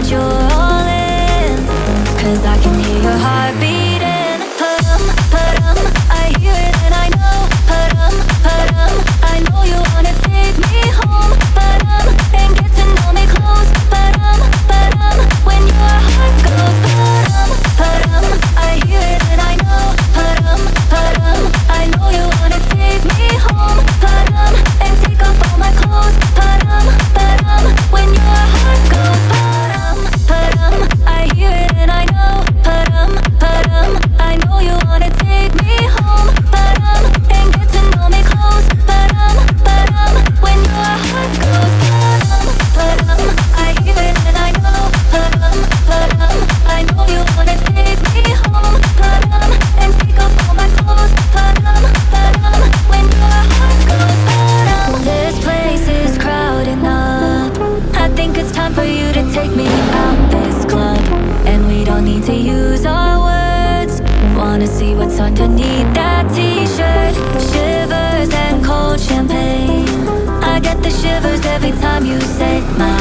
that you're all in, 'cause I can hear your heart beating. Pa-dum, I hear it and I know. Pa-dum, I know you wanna take me home. Pa-dum, and get to know me close. Pa-dum, when your heart goes. Pa-dum, I hear it and I know. Pa-dum, I know you wanna take me home. Pa-dum, and take off all my clothes. Pa-dum, when your heart goes. Pa-dum, I hear it and I know. Pa-dum, I know you wanna take me home. Pa-dum, and get to know me close. Pa-dum, when your heart goes. Pa-dum, I hear it and I know. Pa-dum, I know you wanna take me home. Pa-dum, and take off all my clothes. Pa-dum, when your heart goes. Pa-dum, this place is crowding up. I think it's time for you to take me out this club, and we don't need to use our words. Wanna see what's underneath that t-shirt. Shivers and cold champagne. I get the shivers every time you say my